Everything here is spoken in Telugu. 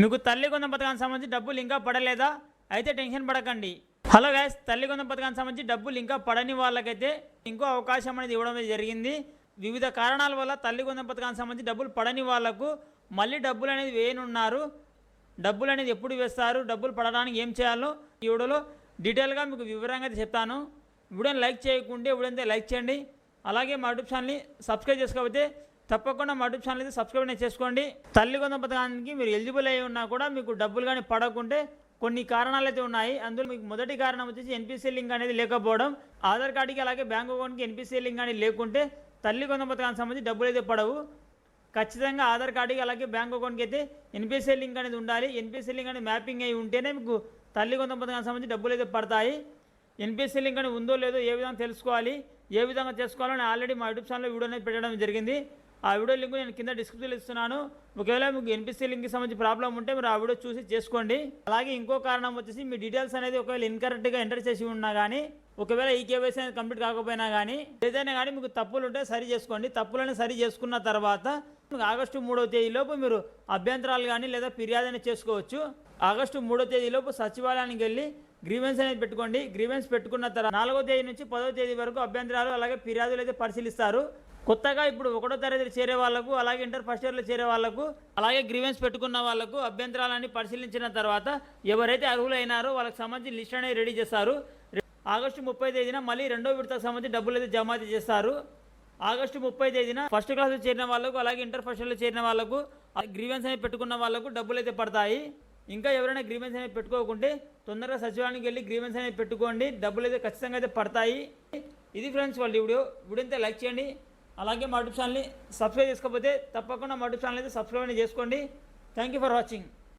మీకు తల్లి కొందం పథకానికి సంబంధించి డబ్బులు ఇంకా పడలేదా? అయితే టెన్షన్ పడకండి. హలో గైస్, తల్లి కొందం పథకానికి సంబంధించి డబ్బులు ఇంకా పడని వాళ్ళకైతే ఇంకో అవకాశం అనేది ఇవ్వడం జరిగింది. వివిధ కారణాల వల్ల తల్లి కొందం పథకానికి సంబంధించి డబ్బులు పడని వాళ్లకు మళ్ళీ డబ్బులు అనేది వేయనున్నారు. డబ్బులు అనేది ఎప్పుడు వేస్తారు, డబ్బులు పడడానికి ఏం చేయాలో ఈ వీడియోలో డీటెయిల్గా మీకు వివరంగా అయితే చెప్తాను. వీడియోని లైక్ చేయకుంటే వీడియోని లైక్ చేయండి. అలాగే మా యూట్యూబ్ ఛానల్ని సబ్స్క్రైబ్ చేసుకోకపోతే తప్పకుండా మా యూట్యూబ్ ఛానల్ అయితే సబ్స్క్రైబ్ చేసుకోండి. తల్లి కొందం పథకానికి మీరు ఎలిజిబుల్ అయి ఉన్నా కూడా మీకు డబ్బులు కానీ పడకుంటే కొన్ని కారణాలు అయితే ఉన్నాయి. అందులో మీకు మొదటి కారణం వచ్చేసి ఎన్పిసి లింక్ అనేది లేకపోవడం. ఆధార్ కార్డుకి అలాగే బ్యాంక్ అకౌంట్కి ఎన్పిసి లింక్ అనేది లేకుంటే తల్లి కొందం పథకానికి సంబంధించి డబ్బులు అయితే పడవు. ఖచ్చితంగా ఆధార్ కార్డుకి అలాగే బ్యాంక్ అకౌంట్కి అయితే ఎన్పిసి లింక్ అనేది ఉండాలి. ఎన్పిసి లింక్ అనేది మ్యాపింగ్ అయి ఉంటేనే మీకు తల్లి కొందం పథకానికి సంబంధించి డబ్బులు అయితే పడతాయి. ఎన్పిసి లింక్ అనేది ఉందో లేదో ఏ విధంగా తెలుసుకోవాలి, ఏ విధంగా చేసుకోవాలో నేను ఆల్రెడీ మా యూట్యూబ్ ఛానల్లో వీడియో అనేది పెట్టడం జరిగింది. ఆ వీడియో లింక్ నేను కింద డిస్క్రిప్షన్లో ఇస్తున్నాను. ఒకవేళ మీకు ఎన్పిసి లింక్కి సంబంధించి ప్రాబ్లం ఉంటే మీరు ఆ వీడియో చూసి చేసుకోండి. అలాగే ఇంకో కారణం వచ్చేసి మీ డీటెయిల్స్ అనేది ఒకవేళ ఇన్కరెక్ట్గా ఎంటర్ చేసి ఉన్నా కానీ, ఒకవేళ ఈ కేవైసీ అనేది కంప్లీట్ కాకపోయినా కానీ, ఏదైనా కానీ మీకు తప్పులు ఉంటే సరి చేసుకోండి. తప్పులను సరి చేసుకున్న తర్వాత ఆగస్టు 3వ తేదీలోపు మీరు అభ్యంతరాలు కానీ లేదా ఫిర్యాదు అనేది చేసుకోవచ్చు. ఆగస్టు 3వ తేదీలోపు సచివాలయానికి వెళ్ళి గ్రీవెన్స్ అనేది పెట్టుకోండి. గ్రీవెన్స్ పెట్టుకున్న తర్వాత 4వ తేదీ నుంచి 10వ తేదీ వరకు అభ్యంతరాలు అలాగే ఫిర్యాదులు అయితే పరిశీలిస్తారు. కొత్తగా ఇప్పుడు 1వ తరగతి చేరే వాళ్ళకు, అలాగే ఇంటర్ ఫస్ట్ ఇయర్లో చేరే వాళ్ళకు, అలాగే గ్రీవెన్స్ పెట్టుకున్న వాళ్ళకు అభ్యంతరాలన్నీ పరిశీలించిన తర్వాత ఎవరైతే అర్హులైనారో వాళ్ళకి సంబంధించి లిస్ట్ అనేది రెడీ చేస్తారు. ఆగస్టు 30వ తేదీన మళ్ళీ 2వ విడతకు సంబంధించి డబ్బులు అయితే జమ అయితే చేస్తారు. ఆగస్టు 30వ తేదీన ఫస్ట్ క్లాస్లో చేరిన వాళ్ళకు, అలాగే ఇంటర్ ఫస్ట్ ఇయర్లో చేరిన వాళ్ళకు, గ్రీవెన్స్ అనేది పెట్టుకున్న వాళ్ళకు డబ్బులు అయితే పడతాయి. ఇంకా ఎవరైనా గ్రీవెన్స్ అనేది పెట్టుకోకుంటే తొందరగా సచివాలయానికి వెళ్ళి గ్రీవెన్స్ అనేది పెట్టుకోండి. డబ్బులు అయితే ఖచ్చితంగా అయితే పడతాయి. ఇది ఫ్రెండ్స్ వాళ్ళ వీడియో అయితే లైక్ చేయండి. అలాగే మా యూట్యూబ్ ఛానల్ని సబ్స్క్రైబ్ చేసుకోకపోతే తప్పకుండా మా యూట్యూబ్ ఛానల్ అయితే సబ్స్క్రైబ్ చేసుకోండి. Thank you for watching.